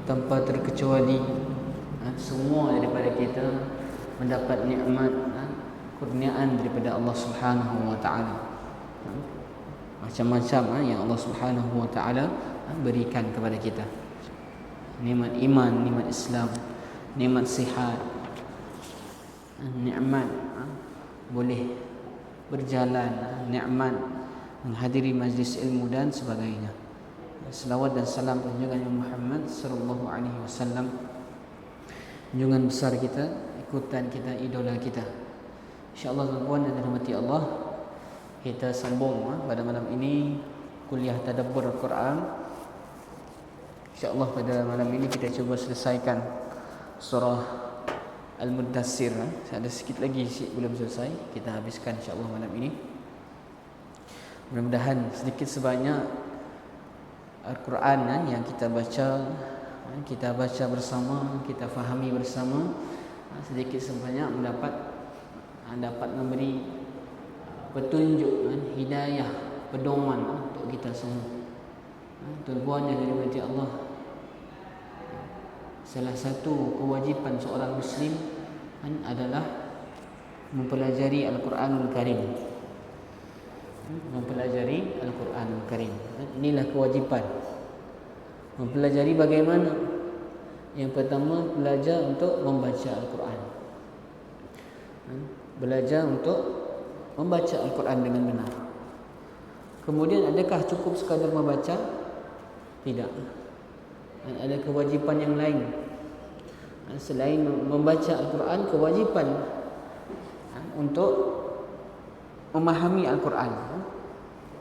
tanpa terkecuali semua daripada kita mendapat nikmat kurniaan daripada Allah Subhanahu wa taala. Macam-macam yang Allah Subhanahu wa taala berikan kepada kita. Nikmat iman, nikmat Islam, nikmat sihat, nikmat boleh berjalan, nikmat menghadiri majlis ilmu dan sebagainya. Selawat dan salam junjungan Nabi Muhammad sallallahu alaihi wasallam, junjungan besar kita, ikutan kita, idola kita. Insya-Allah tuan-tuan dan dirahmati Allah, kita sambung pada malam ini kuliah tadabbur Al-Quran. Insya-Allah pada malam ini kita cuba selesaikan surah Al-Muddassir. Ada sikit lagi belum selesai, kita habiskan insya-Allah malam ini. Mudah-mudahan sedikit sebanyak Al-Quran yang kita baca bersama, kita fahami bersama, sedikit sebanyak dapat memberi petunjuk, hidayah, pedoman untuk kita semua. Tuan-tuan yang dirahmati Allah, salah satu kewajipan seorang Muslim adalah mempelajari Al-Quranul Karim. Mempelajari Al-Quranul Karim, inilah kewajipan. Mempelajari bagaimana? Yang pertama, belajar untuk membaca Al-Quran. Belajar untuk membaca Al-Quran dengan benar. Kemudian adakah cukup sekadar membaca? Tidak. Ada kewajipan yang lain. Selain membaca Al-Quran, kewajipan untuk memahami Al-Quran.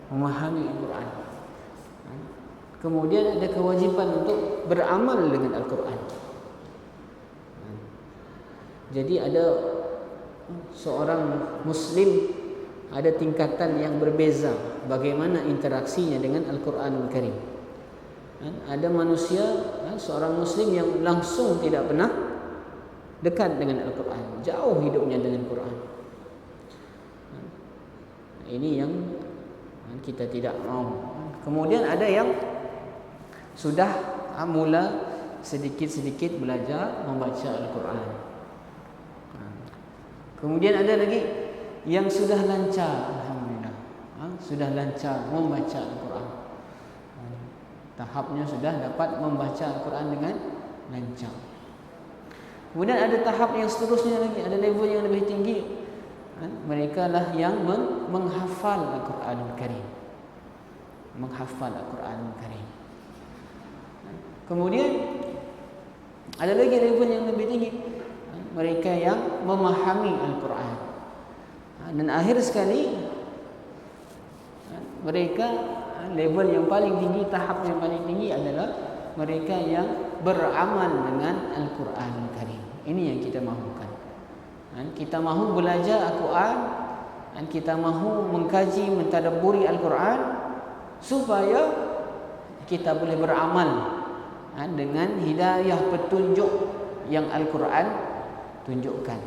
Memahami Al-Quran. Kemudian ada kewajipan untuk beramal dengan Al-Quran. Jadi ada seorang Muslim, ada tingkatan yang berbeza bagaimana interaksinya dengan Al-Quranul Karim. Ada manusia, seorang Muslim yang langsung tidak pernah dekat dengan Al-Quran, jauh hidupnya dengan Quran. Ini yang kita tidak mau. Kemudian ada yang sudah mula sedikit-sedikit belajar membaca Al-Quran. Kemudian ada lagi yang sudah lancar, alhamdulillah, sudah lancar membaca Al-Quran. Tahapnya sudah dapat membaca Al-Quran dengan lancar. Kemudian ada tahap yang seterusnya lagi, ada level yang lebih tinggi. Mereka lah yang menghafal Al-Quranul Karim. Menghafal Al-Quranul Karim. Kemudian ada lagi level yang lebih tinggi, mereka yang memahami Al-Quran. Dan akhir sekali, mereka level yang paling tinggi, tahap yang paling tinggi adalah mereka yang beramal dengan Al-Quranul Karim. Ini yang kita mahukan. Kita mahu belajar Al-Quran, dan kita mahu mengkaji, mentadabburi Al-Quran supaya kita boleh beramal dengan hidayah petunjuk yang Al-Quran tunjukkan,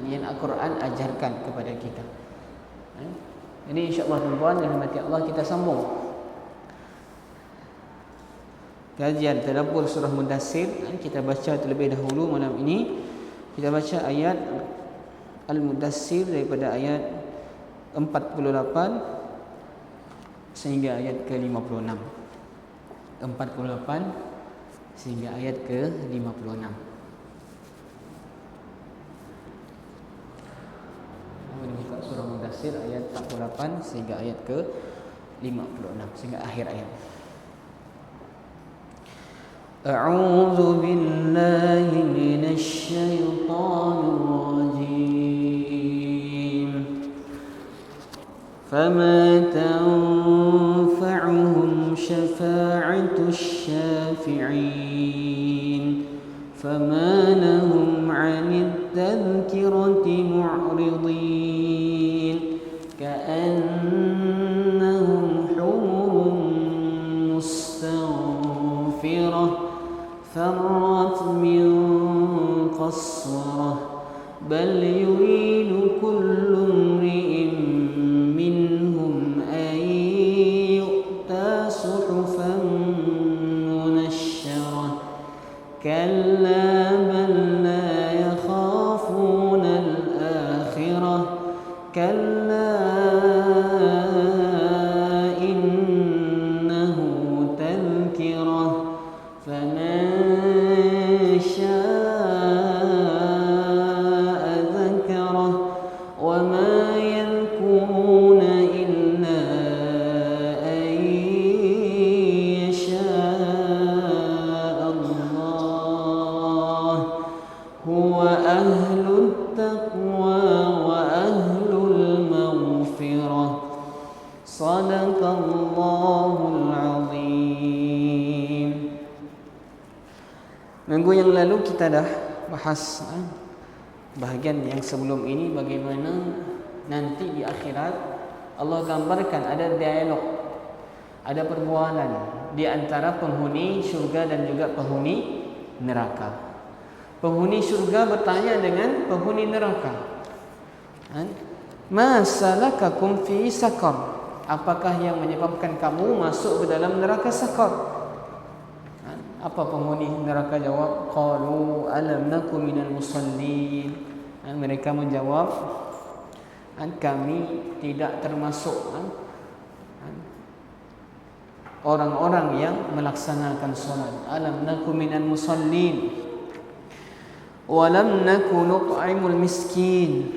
yang Al-Quran ajarkan kepada kita. Ini insya-Allah tuan-tuan dan rahmati Allah, kita sambung kajian tadabbur surah Muddassir. Kita baca terlebih dahulu malam ini. Kita baca ayat Al-Muddassir daripada ayat 48 sehingga ayat ke-56. 48 sehingga ayat ke-56. Buka surah Muddassir ayat 48 sehingga ayat ke-56, sehingga akhir ayat. A'udzu billahi minasy syaithanir rajim. Fama tanfa'uhum syafa'atus syafi'in. Fama lahum 'anid tadhkirati mu'ridin. Ka'annahum humurun mustanfirah فرت من قسورة بل يريد كل امرئ منهم أن يؤتى صحفا منشرة Sadaqallahul azim. Minggu yang lalu kita dah bahas bahagian yang sebelum ini, bagaimana nanti di akhirat Allah gambarkan ada dialog, ada perbualan di antara penghuni syurga dan juga penghuni neraka. Penghuni syurga bertanya dengan penghuni neraka, ma salakakum fi sakar? Apakah yang menyebabkan kamu masuk ke dalam neraka sakar? Apa penghuni neraka jawab? Qalu alam naku minal musallin. Mereka menjawab, kami tidak termasuk orang-orang yang melaksanakan solat. Alam naku minal musallin wa lam naku nut'imul miskin.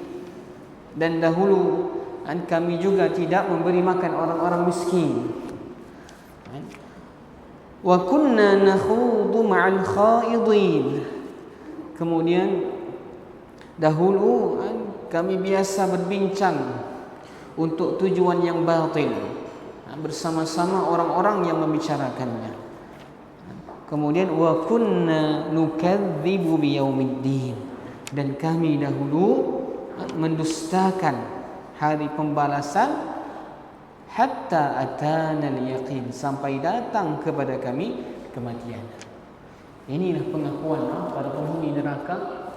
Dan dahulu kami juga tidak memberi makan orang-orang miskin. Wa kunna nakhudu ma'al khaidin. Kemudian dahulu kami biasa berbincang untuk tujuan yang batil bersama-sama orang-orang yang membicarakannya. Kemudian wa kunna nukadzibu biyaumiddin. Dan kami dahulu mendustakan hari pembalasan hatta atana al-yaqin, sampai datang kepada kami kematian. Inilah pengakuan para penghuni neraka.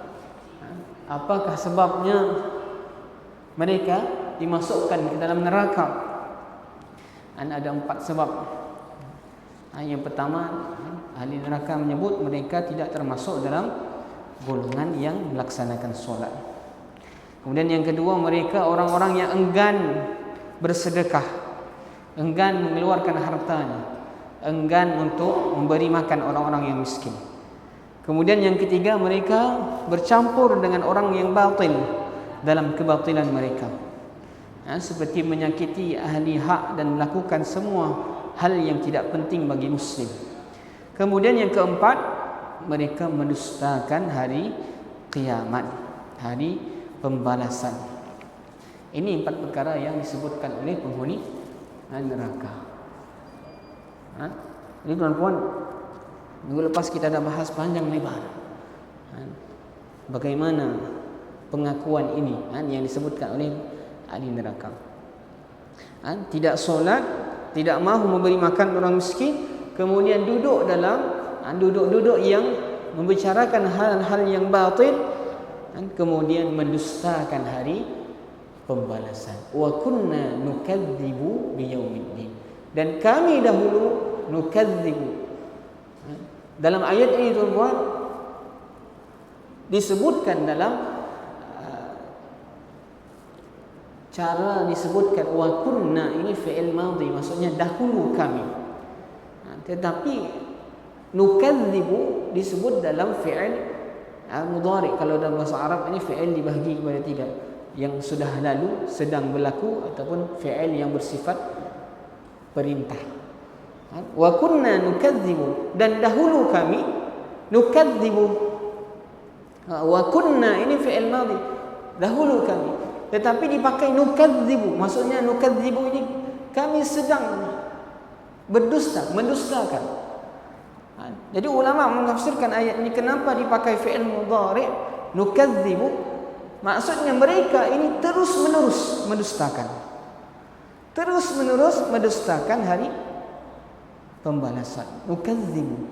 Apakah sebabnya mereka dimasukkan ke dalam neraka? Ada 4 sebab. Yang pertama, ahli neraka menyebut mereka tidak termasuk dalam golongan yang melaksanakan solat. Kemudian yang kedua, mereka orang-orang yang enggan bersedekah, enggan mengeluarkan hartanya, enggan untuk memberi makan orang-orang yang miskin. Kemudian yang ketiga, mereka bercampur dengan orang yang batil dalam kebatilan mereka, seperti menyakiti ahli hak dan melakukan semua hal yang tidak penting bagi muslim. Kemudian yang keempat, mereka mendustakan hari kiamat, hari pembalasan. Ini 4 perkara yang disebutkan oleh penghuni neraka. Ini tuan-tuan, minggu lepas kita dah bahas panjang lebar bagaimana pengakuan ini yang disebutkan oleh ahli neraka. Tidak solat, tidak mahu memberi makan orang miskin, kemudian duduk dalam duduk yang membicarakan hal-hal yang batil, kemudian mendustakan hari pembalasan. Wa kunna nukadzibu biyaumiddin. Dan kami dahulu nukadzibu. Dalam ayat ini tuan-tuan disebutkan dalam cara disebutkan wa kunna, ini fi'il madhi, maksudnya dahulu kami. Tetapi nukadzibu disebut dalam fi'il mudhari'. Kalau dalam bahasa Arab ini fi'il dibahagi kepada 3, yang sudah lalu, sedang berlaku, ataupun fi'il yang bersifat perintah. Wa kunna nukadzibu, dan dahulu kami nukadzibu. Wa kunna ini fi'il madhi, dahulu kami, tetapi dipakai nukadzibu. Maksudnya nukadzibu ini kami sedang berdusta, mendustakan. Jadi ulama menafsirkan ayat ini, kenapa dipakai fi'il mudhari' nukadzibu? Maksudnya mereka ini terus-menerus mendustakan. Terus-menerus mendustakan hari pembalasan. Nukadzibu,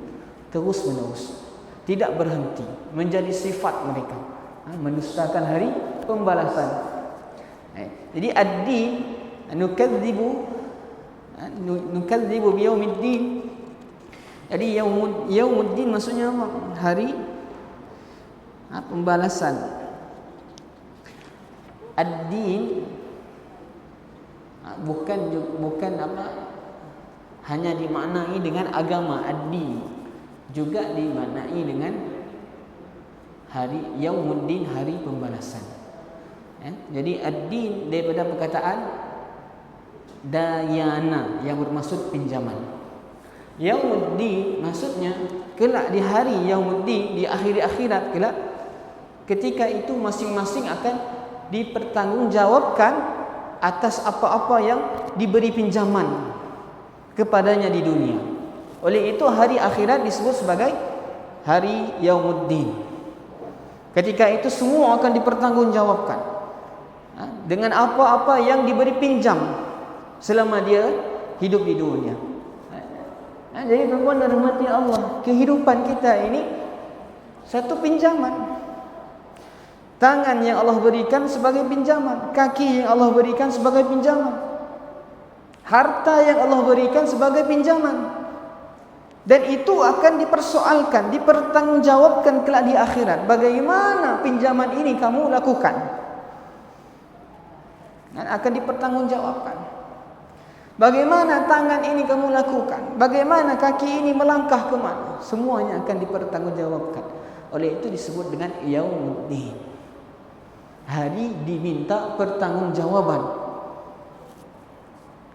terus-menerus, tidak berhenti, menjadi sifat mereka, mendustakan hari pembalasan. Jadi ad-din, nukadzibu biyaumiddin. Jadi yaumuddin maksudnya apa? Hari pembalasan. Ad-din bukan apa hanya dimaknai dengan agama. Ad-din juga dimaknai dengan hari yaumuddin, hari pembalasan. Jadi ad-din daripada perkataan dayana yang bermaksud pinjaman. Yaumuddin maksudnya kelak di hari yaumuddin, di akhirat kelak, ketika itu masing-masing akan dipertanggungjawabkan atas apa-apa yang diberi pinjaman kepadanya di dunia. Oleh itu hari akhirat disebut sebagai hari Yaumuddin. Ketika itu semua akan dipertanggungjawabkan dengan apa-apa yang diberi pinjam selama dia hidup di dunia. Jadi tuan-tuan dan rahmati Allah, kehidupan kita ini satu pinjaman. Tangan yang Allah berikan sebagai pinjaman, kaki yang Allah berikan sebagai pinjaman, harta yang Allah berikan sebagai pinjaman. Dan itu akan dipersoalkan, dipertanggungjawabkan kelak di akhirat. Bagaimana pinjaman ini kamu lakukan? Dan akan dipertanggungjawabkan. Bagaimana tangan ini kamu lakukan? Bagaimana kaki ini melangkah ke mana? Semuanya akan dipertanggungjawabkan. Oleh itu disebut dengan Yaumuddin. Hari diminta pertanggungjawaban.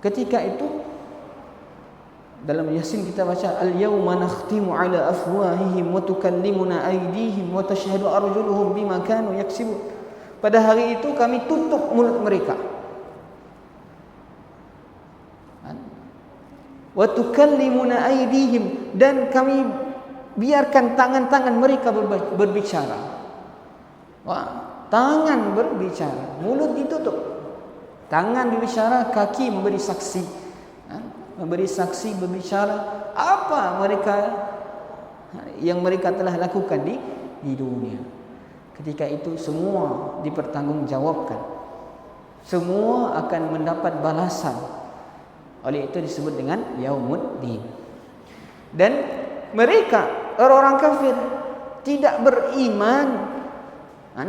Ketika itu dalam Yasin kita baca al-yawma nakhtimu ala afwahihim wa tukallimuna aydihim wa tashhadu arjuluhum bima kanu yaksibun. Pada hari itu kami tutup mulut mereka. Wa tukallimuna aydihim, dan kami biarkan tangan-tangan mereka berbicara. Wah, tangan berbicara, mulut ditutup. Tangan berbicara, kaki memberi saksi. Memberi saksi, berbicara apa mereka yang mereka telah lakukan di dunia. Ketika itu semua dipertanggungjawabkan. Semua akan mendapat balasan. Oleh itu disebut dengan Yaumuddin. Dan mereka, orang-orang kafir, tidak beriman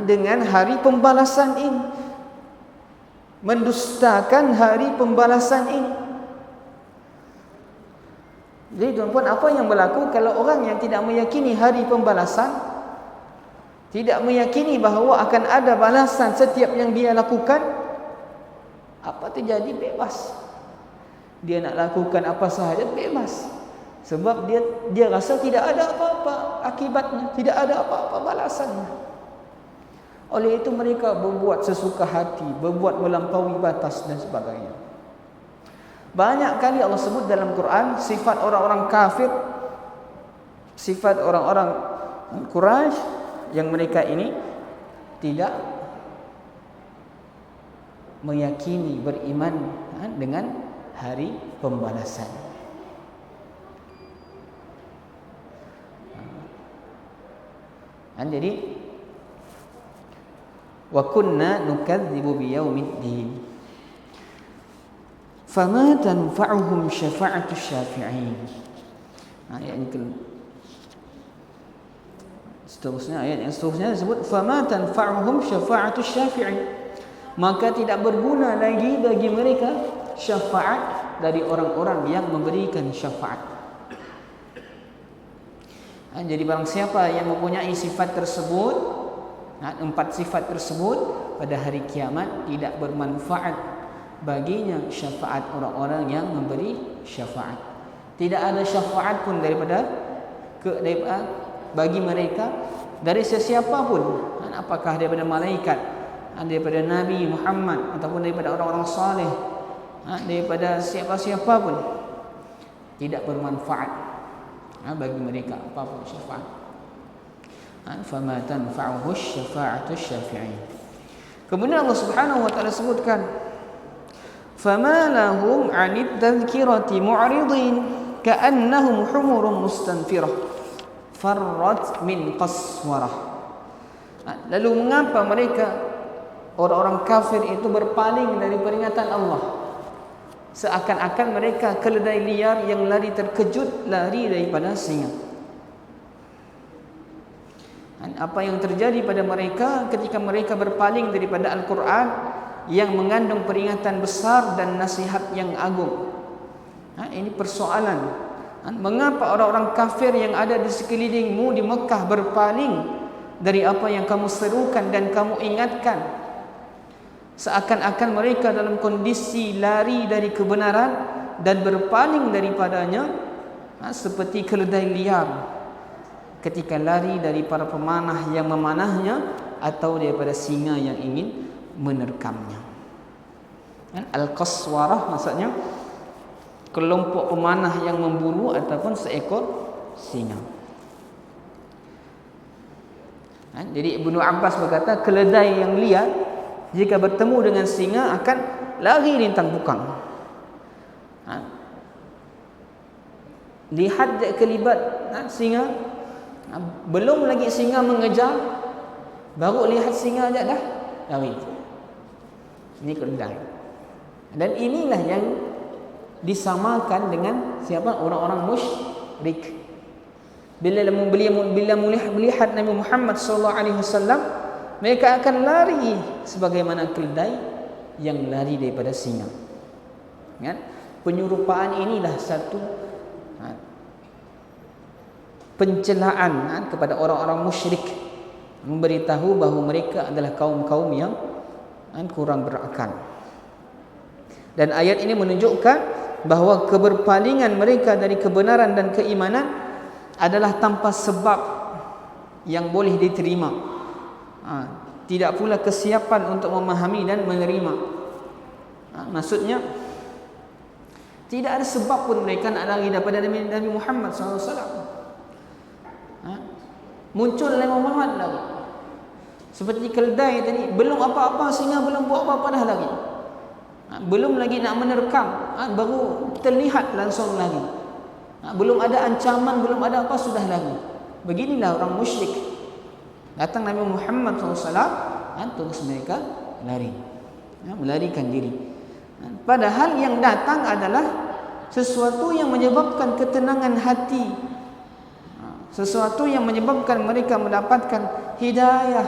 dengan hari pembalasan ini, mendustakan hari pembalasan ini. Jadi tuan-tuan, apa yang berlaku kalau orang yang tidak meyakini hari pembalasan, tidak meyakini bahawa akan ada balasan setiap yang dia lakukan, apa terjadi? Bebas. Dia nak lakukan apa sahaja bebas. Sebab dia rasa tidak ada apa-apa akibatnya, tidak ada apa-apa balasannya. Oleh itu mereka berbuat sesuka hati, berbuat melampaui batas dan sebagainya. Banyak kali Allah sebut dalam Quran sifat orang-orang kafir, sifat orang-orang Quraisy yang mereka ini tidak meyakini, beriman dengan hari pembalasan. Jadi wa kunna nukadzibu biyaumiddin fama tanfa'uhum syafa'atu syafi'in. Ayat yang seterusnya, ayat yang seterusnya disebut fama tanfa'uhum syafa'atu syafi'in, maka tidak berguna lagi bagi mereka syafaat dari orang-orang yang memberikan syafaat. Jadi barang siapa yang mempunyai sifat tersebut, 4 sifat tersebut, pada hari kiamat tidak bermanfaat baginya syafaat orang-orang yang memberi syafaat. Tidak ada syafaat pun daripada bagi mereka dari sesiapa pun, apakah daripada malaikat, daripada Nabi Muhammad, ataupun daripada orang-orang saleh, daripada siapa-siapa pun, tidak bermanfaat bagi mereka apapun syafaat. Fama tanfa'uhu syafa'atu syafi'in. Kemudian Allah Subhanahu wa taala sebutkan fama lahum 'anid tadhkirati mu'ridin ka'annahum humurun mustanfirah farrat min qaswarah. Lalu mengapa mereka orang-orang kafir itu berpaling dari peringatan Allah, seakan-akan mereka keledai liar yang lari terkejut, lari daripada singa. Apa yang terjadi pada mereka ketika mereka berpaling daripada Al-Quran yang mengandung peringatan besar dan nasihat yang agung? Ini persoalan. Mengapa orang-orang kafir yang ada di sekelilingmu di Mekah berpaling dari apa yang kamu serukan dan kamu ingatkan? Seakan-akan mereka dalam kondisi lari dari kebenaran dan berpaling daripadanya, seperti keledai liar ketika lari dari para pemanah yang memanahnya atau daripada singa yang ingin menerkamnya. Al-qaswarah maksudnya kelompok pemanah yang memburu ataupun seekor singa. Jadi Ibnu Abbas berkata, keledai yang liar jika bertemu dengan singa akan lari lintang bukang. Lihat kelibat singa, belum lagi singa mengejar, baru lihat singa aja dah lari. Ini keledai. Dan inilah yang disamakan dengan siapa? Orang-orang musyrik. Bila melihat Nabi Muhammad SAW, mereka akan lari sebagaimana keledai yang lari daripada singa. Kan? Penyerupaan inilah satu pencelaan kepada orang-orang musyrik, memberitahu bahawa mereka adalah kaum-kaum yang kurang berakal. Dan ayat ini menunjukkan bahawa keberpalingan mereka dari kebenaran dan keimanan adalah tanpa sebab yang boleh diterima. Tidak pula kesiapan untuk memahami dan menerima. Maksudnya tidak ada sebab pun mereka nak lari daripada Nabi Muhammad SAW. Muncul Nabi Muhammad lari. Seperti keledai tadi, belum apa-apa, singa belum buat apa-apa dah lari. Belum lagi nak menerkam, baru terlihat langsung lari. Belum ada ancaman, belum ada apa, sudah lari. Beginilah orang musyrik. Datang Nabi Muhammad SAW, terus mereka lari, melarikan diri. Padahal yang datang adalah sesuatu yang menyebabkan ketenangan hati, sesuatu yang menyebabkan mereka mendapatkan hidayah,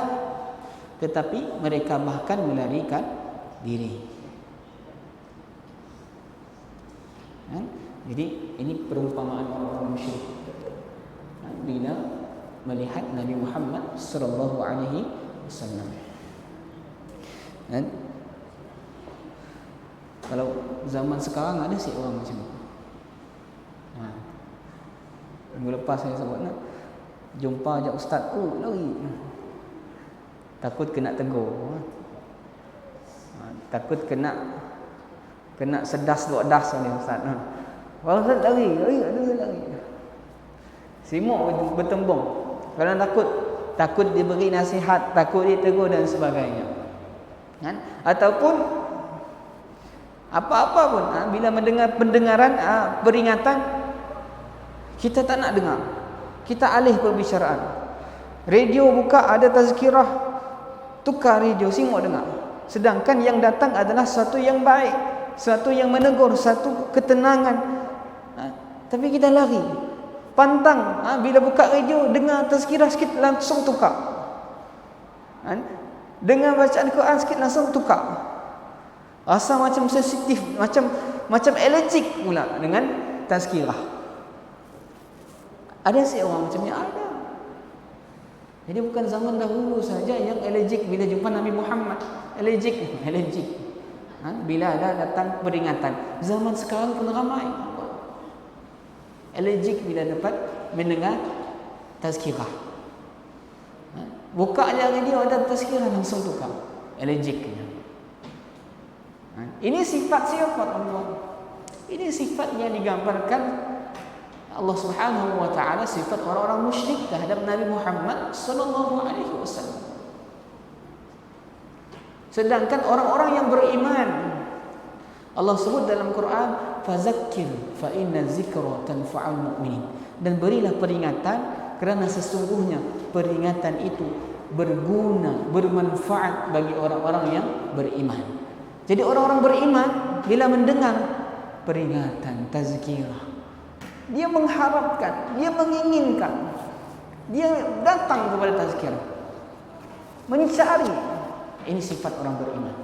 tetapi mereka bahkan melarikan diri. Jadi ini perumpamaan orang-orang musyrik bila melihat Nabi Muhammad sallallahu alaihi wasallam. Kalau zaman sekarang ada sih orang macam ni. Minggu lepas saya sebut jumpa ajak ustaz, lari. Takut kena tegur. Takut kena sedas duk das oleh ustaz. Kalau ustaz lari. Simuk bertembung. Kalau takut diberi nasihat, takut ditegur dan sebagainya. Ataupun apa-apa pun, bila mendengar pendengaran peringatan, kita tak nak dengar. Kita alih perbicaraan. Radio buka ada tazkirah, tukar radio, simuk dengar. Sedangkan yang datang adalah satu yang baik, satu yang menegur, satu ketenangan. Tapi kita lari, pantang. Bila buka radio, dengar tazkirah sikit, langsung tukar. Dengar bacaan Quran sikit, langsung tukar. Rasa macam sensitif, macam allergic pula dengan tazkirah. Ada sih orang macam ni, ada. Jadi bukan zaman dahulu saja yang allergic bila jumpa Nabi Muhammad. Allergic. Bila ada datang peringatan. Zaman sekarang pun ramai allergic bila dapat mendengar tazkirah. Buka je radio ada tazkirah, langsung tukar. Allergic. Ini sifat siapa Allah? Ini sifat yang digambarkan Allah Subhanahu wa taala, sifat orang-orang musyrik terhadap Nabi Muhammad sallallahu alaihi wasallam. Sedangkan orang-orang yang beriman, Allah sebut dalam Quran, "Fazakkir fa inna dzikra tanfa'ul mu'minin." Dan berilah peringatan kerana sesungguhnya peringatan itu berguna, bermanfaat bagi orang-orang yang beriman. Jadi orang-orang beriman bila mendengar peringatan, tazkirah, dia mengharapkan, dia menginginkan, dia datang kepada tazkirah, mencari. Ini sifat orang beriman.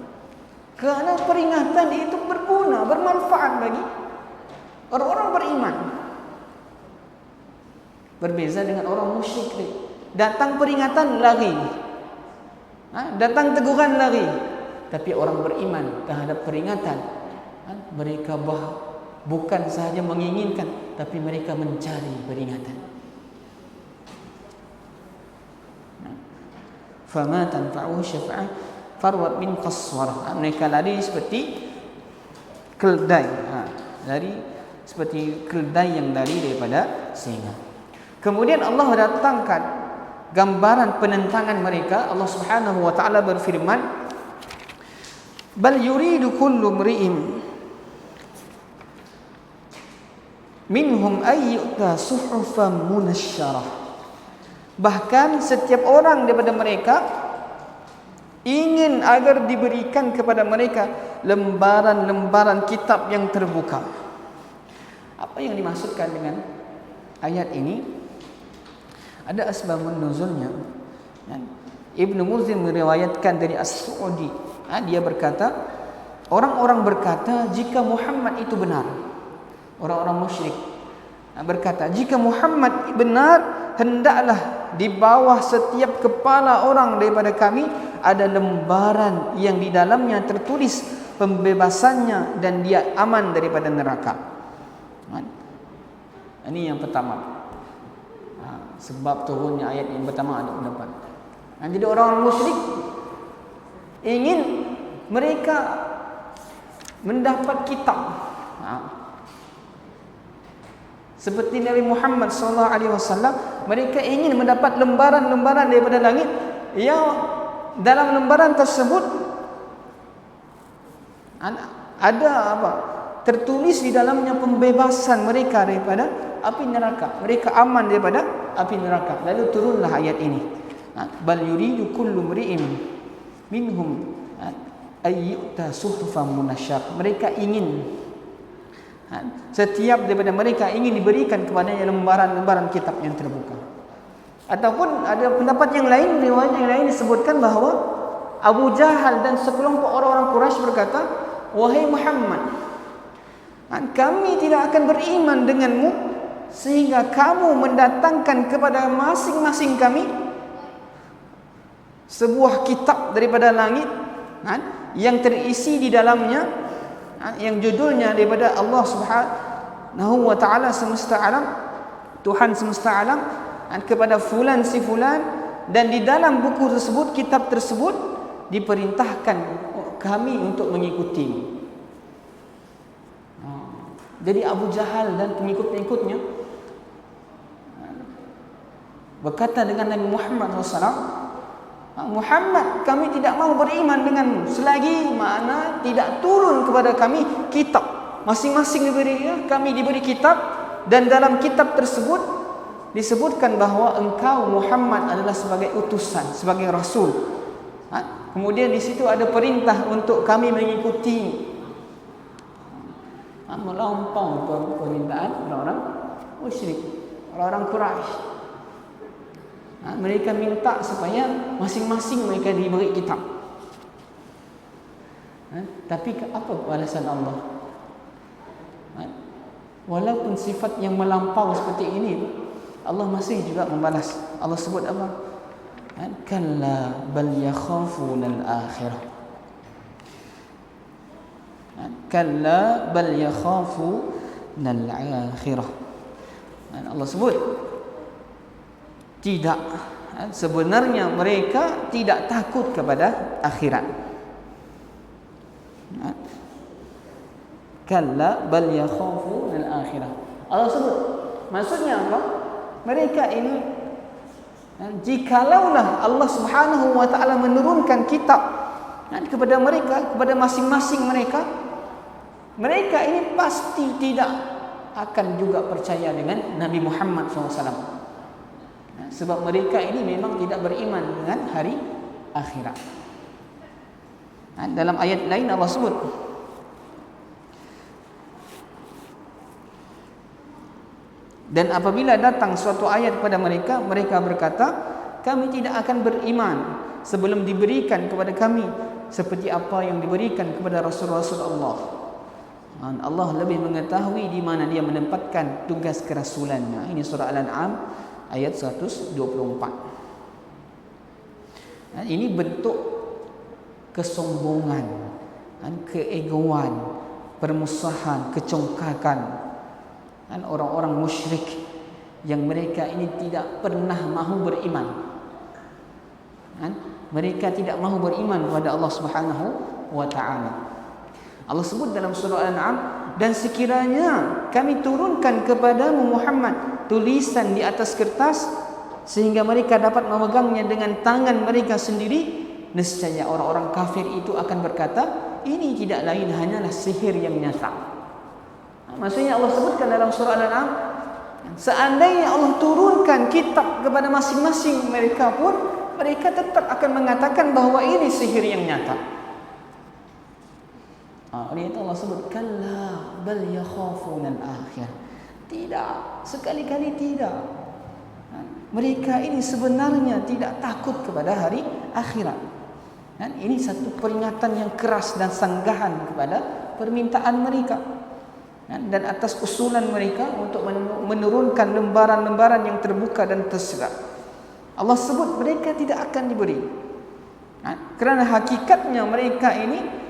Kerana peringatan itu berguna, bermanfaat bagi orang-orang beriman. Berbeza dengan orang musyrik. Datang peringatan, lari. Datang teguran, lari. Tapi orang beriman terhadap peringatan, mereka bukan sahaja menginginkan, tapi mereka mencari peringatan. Fama tanfa'uhu syafa'ah Farwat bin Qaswarah. Mereka lari seperti keldai. Dari seperti keldai yang lari daripada singa. Kemudian Allah datangkan gambaran penentangan mereka. Allah Subhanahu wa taala berfirman, bal yuridu kullu mri'in minhum ayyuta suhufan munasyarah. Bahkan setiap orang daripada mereka ingin agar diberikan kepada mereka lembaran-lembaran kitab yang terbuka. Apa yang dimaksudkan dengan ayat ini? Ada asbabun nuzulnya. Ibnu Muzim meriwayatkan dari As-Su'udi. Dia berkata, orang-orang berkata jika Muhammad itu benar. Orang-orang musyrik berkata, jika Muhammad benar, hendaklah di bawah setiap kepala orang daripada kami ada lembaran yang di dalamnya tertulis pembebasannya dan dia aman daripada neraka. Ini yang pertama. Sebab turunnya ayat yang pertama ada pendapat. Jadi orang musyrik ingin mereka mendapat kitab. Seperti Nabi Muhammad SAW, mereka ingin mendapat lembaran-lembaran daripada langit yang dalam lembaran tersebut ada apa? Tertulis di dalamnya pembebasan mereka daripada api neraka. Mereka aman daripada api neraka. Lalu turunlah ayat ini. Bal yuridu kullu mri'in minhum ayyuta suhufan munasyar. Mereka ingin, setiap daripada mereka ingin diberikan kepadanya lembaran-lembaran kitab yang terbuka. Ataupun ada pendapat yang lain, riwayat yang lain disebutkan bahawa Abu Jahal dan sekelompok orang-orang Quraisy berkata, wahai Muhammad, kami tidak akan beriman denganmu sehingga kamu mendatangkan kepada masing-masing kami sebuah kitab daripada langit yang terisi di dalamnya, yang judulnya daripada Allah Subhanahu wa taala semesta alam, Tuhan semesta alam, kepada fulan si fulan, dan di dalam buku tersebut, kitab tersebut, diperintahkan kami untuk mengikutimu. Jadi Abu Jahal dan pengikut-pengikutnya berkata dengan Nabi Muhammad SAW, Muhammad, kami tidak mau beriman denganmu selagi mana tidak turun kepada kami kitab. Masing-masing kami diberi kitab, dan dalam kitab tersebut disebutkan bahawa engkau Muhammad adalah sebagai utusan, sebagai rasul. Kemudian di situ ada perintah untuk kami mengikuti. Melampau permintaan orang-orang musyrik, orang-orang Quraisy. Mereka minta supaya masing-masing mereka diberi kitab. Tapi apa balasan Allah? Walaupun sifat yang melampau seperti ini, Allah masih juga membalas. Allah sebut apa? Kalla bal yakhafuna al-akhirah. Kalla bal yakhafuna al-akhirah. Allah sebut tidak, sebenarnya mereka tidak takut kepada akhirat. Kalla bal yakhafuna al-akhirah. Allah sebut, maksudnya apa? Mereka ini, jikalaulah Allah Subhanahu wa taala menurunkan kitab kepada mereka, kepada masing-masing mereka, mereka ini pasti tidak akan juga percaya dengan Nabi Muhammad SAW. Sebab mereka ini memang tidak beriman dengan hari akhirat. Dalam ayat lain Allah sebut, dan apabila datang suatu ayat kepada mereka, mereka berkata, kami tidak akan beriman sebelum diberikan kepada kami seperti apa yang diberikan kepada Rasul-Rasul Allah. Allah lebih mengetahui di mana dia menempatkan tugas kerasulannya. Ini surah Al-An'am ayat 124. Ini bentuk kesombongan, keegoan, permusuhan, kecongkakan orang-orang musyrik yang mereka ini tidak pernah mahu beriman. Mereka tidak mahu beriman kepada Allah Subhanahu wa taala. Allah sebut dalam surah Al-An'am, dan sekiranya kami turunkan kepadamu Muhammad tulisan di atas kertas sehingga mereka dapat memegangnya dengan tangan mereka sendiri, nescaya orang-orang kafir itu akan berkata, ini tidak lain hanyalah sihir yang nyata. Maksudnya Allah sebutkan dalam surah Al-An'am, seandainya Allah turunkan kitab kepada masing-masing mereka pun, mereka tetap akan mengatakan bahawa ini sihir yang nyata. Oleh itu Allah sebut, kalla bal yakhafuna al-akhir. Tidak, sekali-kali tidak. Mereka ini sebenarnya tidak takut kepada hari akhirat. Ini satu peringatan yang keras dan sanggahan kepada permintaan mereka. Dan atas usulan mereka untuk menurunkan lembaran-lembaran yang terbuka dan terserat. Allah sebut mereka tidak akan diberi. Kerana hakikatnya mereka ini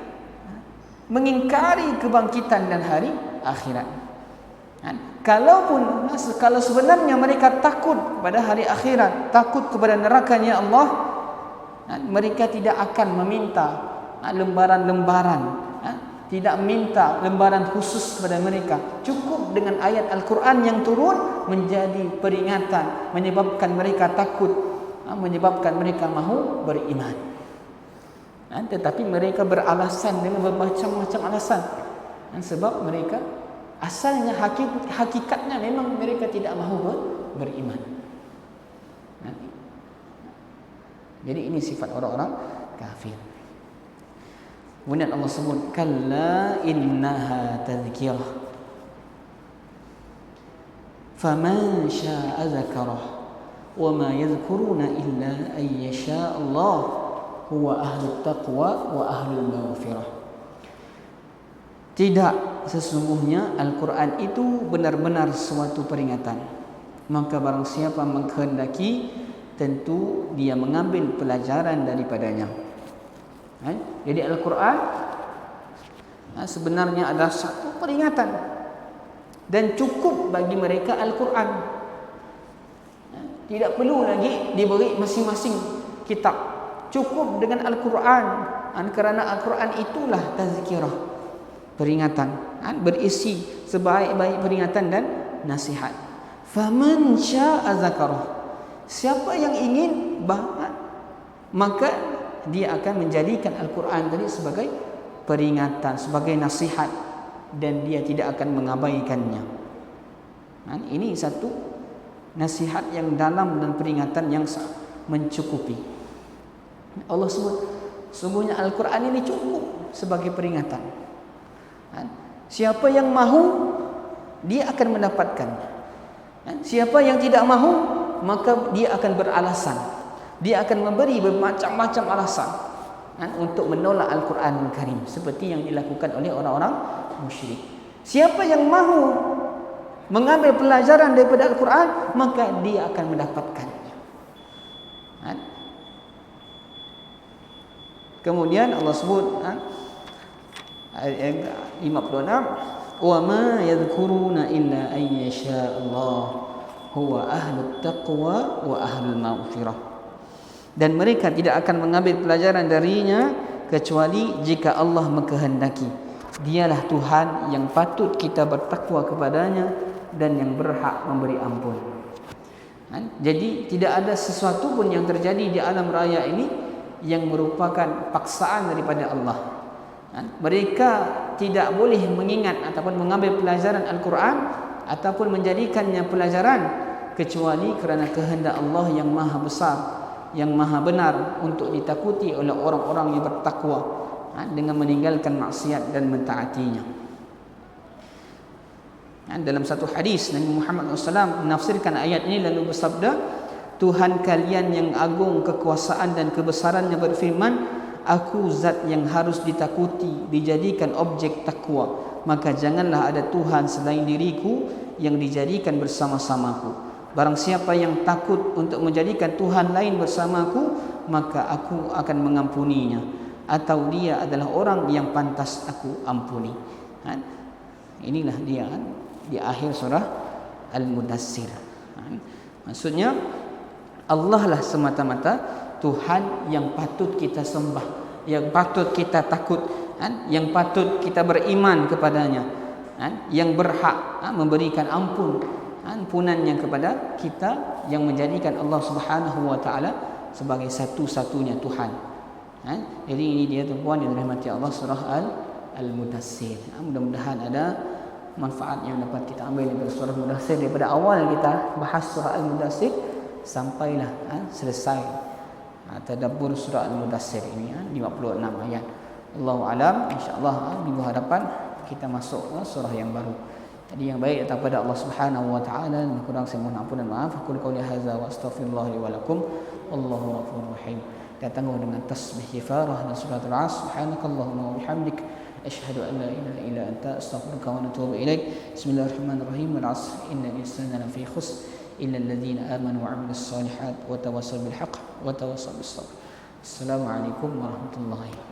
mengingkari kebangkitan dan hari akhirat. Kalau sebenarnya mereka takut pada hari akhirat, takut kepada nerakanya Allah, mereka tidak akan meminta lembaran-lembaran, tidak minta lembaran khusus kepada mereka. Cukup dengan ayat Al-Quran yang turun menjadi peringatan, menyebabkan mereka takut, menyebabkan mereka mahu beriman. Tetapi mereka beralasan dengan bermacam-macam alasan. Sebab mereka asalnya hakikatnya memang mereka tidak mahu beriman. Jadi ini sifat orang-orang kafir. Kemudian Allah sebut, kalla innaha tadhkirah faman syaa'a dzakarah wa ma yadhkuruna illa an yasha Allah huwa ahlut taqwa wa ahlul maghfirah. Tidak, sesungguhnya Al-Quran itu benar-benar suatu peringatan. Maka barang siapa menghendaki, tentu dia mengambil pelajaran daripadanya. Jadi Al-Quran sebenarnya adalah satu peringatan, dan cukup bagi mereka Al-Quran. Tidak perlu lagi diberi masing-masing kitab. Cukup dengan Al-Quran, kerana Al-Quran itulah tazkirah, peringatan, berisi sebaik-baik peringatan dan nasihat. Faman syaa'a dzakarah, siapa yang ingin maka dia akan menjadikan Al-Quran tadi sebagai peringatan, sebagai nasihat, dan dia tidak akan mengabaikannya. Ini satu nasihat yang dalam dan peringatan yang mencukupi. Allah sebut, sungguhnya Al-Quran ini cukup sebagai peringatan. Siapa yang mahu, dia akan mendapatkan. Siapa yang tidak mahu, maka dia akan beralasan. Dia akan memberi bermacam-macam alasan untuk menolak Al-Quran Karim, seperti yang dilakukan oleh orang-orang musyrik. Siapa yang mahu mengambil pelajaran daripada Al-Quran, maka dia akan mendapatkannya. Kemudian Allah sebut ayat 56, wa ma yadhkuruna illa an yasha Allah huwa ahlut taqwa wa ahlul maghfirah. Dan mereka tidak akan mengambil pelajaran darinya kecuali jika Allah mengkehendaki. Dialah Tuhan yang patut kita bertakwa kepadanya dan yang berhak memberi ampun. Jadi tidak ada sesuatu pun yang terjadi di alam raya ini yang merupakan paksaan daripada Allah. Mereka tidak boleh mengingat ataupun mengambil pelajaran Al-Quran ataupun menjadikannya pelajaran kecuali kerana kehendak Allah yang maha besar, yang maha benar untuk ditakuti oleh orang-orang yang bertakwa dengan meninggalkan maksiat dan mentaatinya. Dalam satu hadis Nabi Muhammad SAW menafsirkan ayat ini lalu bersabda, Tuhan kalian yang agung kekuasaan dan kebesarannya berfirman, aku zat yang harus ditakuti, dijadikan objek takwa, maka janganlah ada Tuhan selain diriku yang dijadikan bersama-samaku. Barang siapa yang takut untuk menjadikan Tuhan lain bersamaku, maka aku akan mengampuninya, atau dia adalah orang yang pantas aku ampuni. Inilah dia di akhir surah Al-Mudassir. Maksudnya Allah lah semata-mata Tuhan yang patut kita sembah, yang patut kita takut, yang patut kita beriman kepadanya, yang berhak memberikan ampunannya kepada kita, yang menjadikan Allah Subhanahu wa taala sebagai satu-satunya Tuhan. Jadi ini dia tuan-tuan yang dirahmati Allah, surah Al-Mudaththir. Mudah-mudahan ada manfaat yang dapat kita ambil daripada surah Al-Mudaththir, daripada awal kita bahas surah Al-Mudaththir sampailah selesai tadabbur surah Al-Mudaththir ini, 56 ayat. Allahu alam, insya-Allah minggu hadapan kita masuk surah yang baru. Jadi yang baik datang pada Allah Subhanahu wa taala, dan kurang saya mohon ampun dan maaf. Aku qouli hadza wa astaghfirullah li wa lakum. Wallahu ghafurur rahim. Kita tangguh dengan tasbih kifarah dan suratul Asr. Subhanakallahumma wa bihamdik asyhadu an la ilaha illa anta astaghfiruka wa atubu ilaik. Bismillahirrahmanirrahim. Wal 'asr innal insana lafi khusr illa alladhina amanu wa 'amilus solihat wa tawassaw bil haqq wa tawassaw bis sabr. Assalamualaikum warahmatullahi wabarakatuh.